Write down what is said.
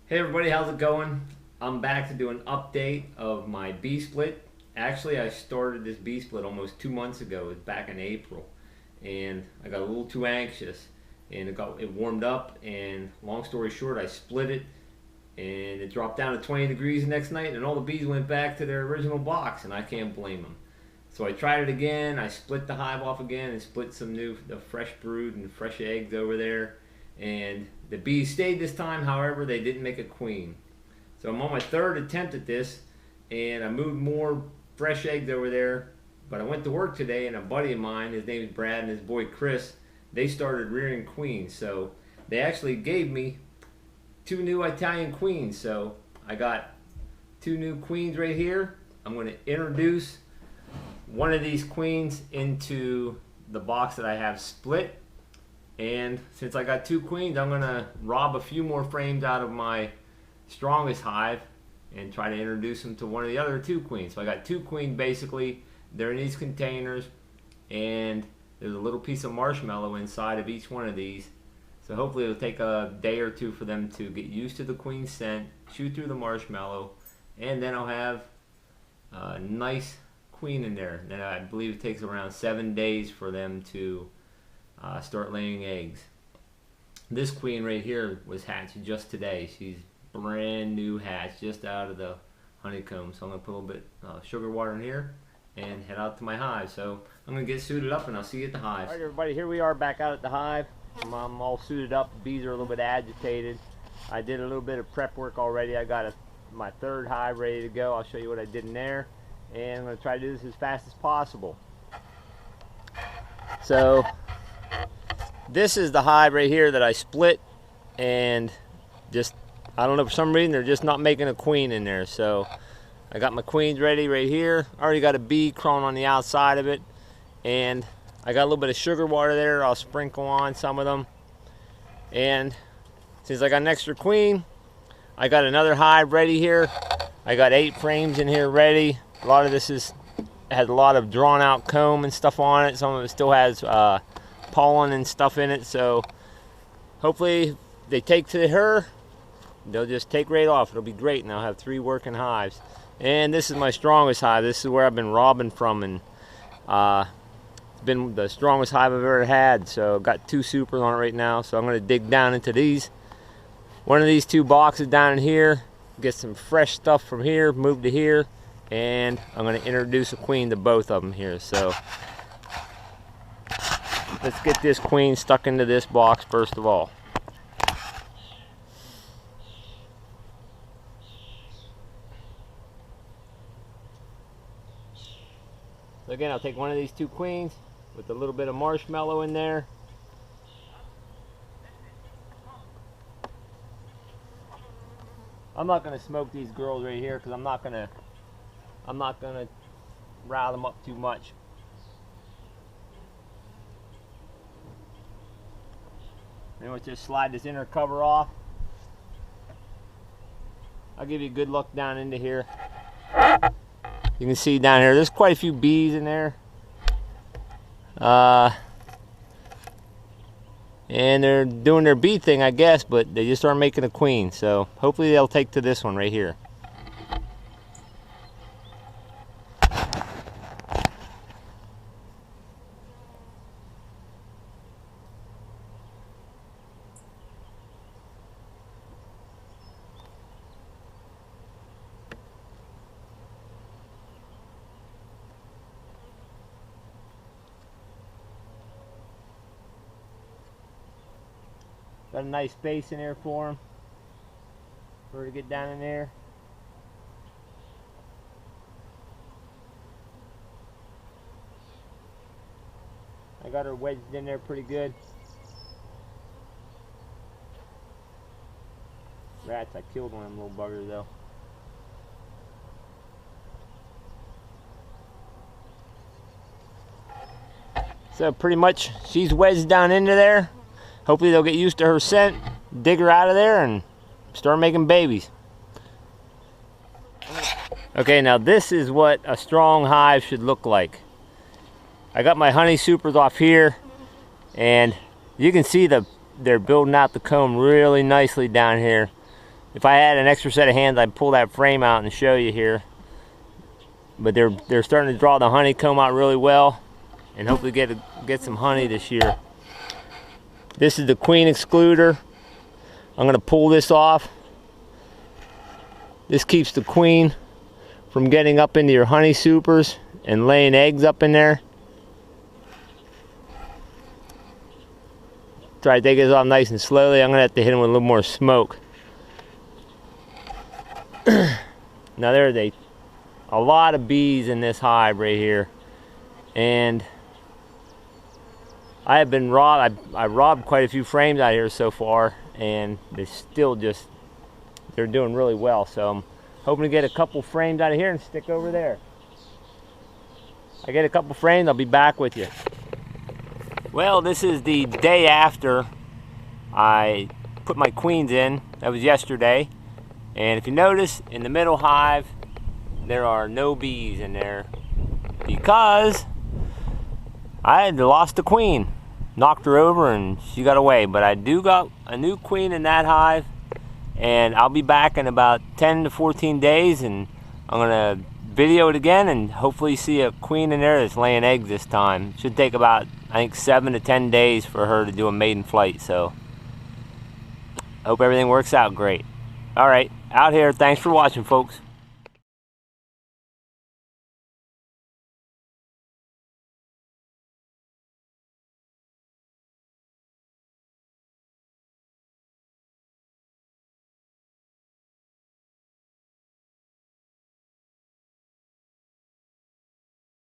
Hey everybody, how's it going? I'm back to do an update of my bee split. Actually, I started this bee split almost 2 months ago. It was back in April, and I got a little too anxious, and it warmed up. And long story short, I split it, and it dropped down to 20 degrees the next night, and all the bees went back to their original box, and I can't blame them. So I tried it again. I split the hive off again and split the fresh brood and fresh eggs over there. And the bees stayed this time. However, they didn't make a queen. So I'm on my third attempt at this, and I moved more fresh eggs over there. But I went to work today, and a buddy of mine, his name is Brad, and his boy Chris, they started rearing queens. So they actually gave me two new Italian queens. So I got two new queens right here. I'm going to introduce one of these queens into the box that I have split. And since I got two queens, I'm going to rob a few more frames out of my strongest hive and try to introduce them to one of the other two queens. So I got two queens basically. They're in these containers, and there's a little piece of marshmallow inside of each one of these. So hopefully it'll take a day or two for them to get used to the queen scent, chew through the marshmallow, and then I'll have a nice queen in there. Then I believe it takes around 7 days for them to start laying eggs. This queen right here was hatched just today. She's brand new hatched, just out of the honeycomb. So I'm going to put a little bit sugar water in here and head out to my hive. So I'm going to get suited up, and I'll see you at the hive. Alright everybody, here we are back out at the hive. I'm all suited up. The bees are a little bit agitated. I did a little bit of prep work already. I got my third hive ready to go. I'll show you what I did in there, and I'm going to try to do this as fast as possible. So this is the hive right here that I split, and just, I don't know, for some reason they're just not making a queen in there. So I got my queens ready right here. I already got a bee crawling on the outside of it, and I got a little bit of sugar water there. I'll sprinkle on some of them. And since I got an extra queen, I got another hive ready here. I got 8 frames in here ready. A lot of this has a lot of drawn out comb and stuff on it. Some of it still has pollen and stuff in it. So hopefully they take to her, they'll just take right off. It'll be great, and I'll have 3 working hives. And this is my strongest hive. This is where I've been robbing from, and it's been the strongest hive I've ever had. So I've got 2 supers on it right now. So I'm going to dig down into one of these 2 boxes down in here, get some fresh stuff from here, move to here, and I'm going to introduce a queen to both of them here. So let's get this queen stuck into this box first of all. So again, I'll take one of these 2 queens with a little bit of marshmallow in there. I'm not going to smoke these girls right here because I'm not going to rile them up too much. Then we'll just slide this inner cover off. I'll give you a good look down into here. You can see down here, there's quite a few bees in there. And they're doing their bee thing, I guess, but they just aren't making a queen. So hopefully they'll take to this one right here. Got a nice space in there for them, for her to get down in there. I got her wedged in there pretty good. Rats, I killed one of them little buggers though. So pretty much she's wedged down into there. Hopefully they'll get used to her scent, dig her out of there, and start making babies. Okay, now this is what a strong hive should look like. I got my honey supers off here, and you can see they're building out the comb really nicely down here. If I had an extra set of hands, I'd pull that frame out and show you here. But they're starting to draw the honeycomb out really well, and hopefully get some honey this year. This is the queen excluder. I'm going to pull this off. This keeps the queen from getting up into your honey supers and laying eggs up in there. Try to take this off nice and slowly. I'm going to have to hit them with a little more smoke. Now there's a lot of bees in this hive right here, and I have been robbed. I robbed quite a few frames out here so far, and they're doing really well. So I'm hoping to get a couple frames out of here and stick over there. I get a couple frames, I'll be back with you. Well, this is the day after I put my queens in. That was yesterday. And if you notice, in the middle hive, there are no bees in there because I had lost the queen. Knocked her over and she got away. But I do got a new queen in that hive, and I'll be back in about 10 to 14 days, and I'm going to video it again and hopefully see a queen in there that's laying eggs this time. It should take about, I think, 7 to 10 days for her to do a maiden flight. So I hope everything works out great. All right, out here. Thanks for watching, folks.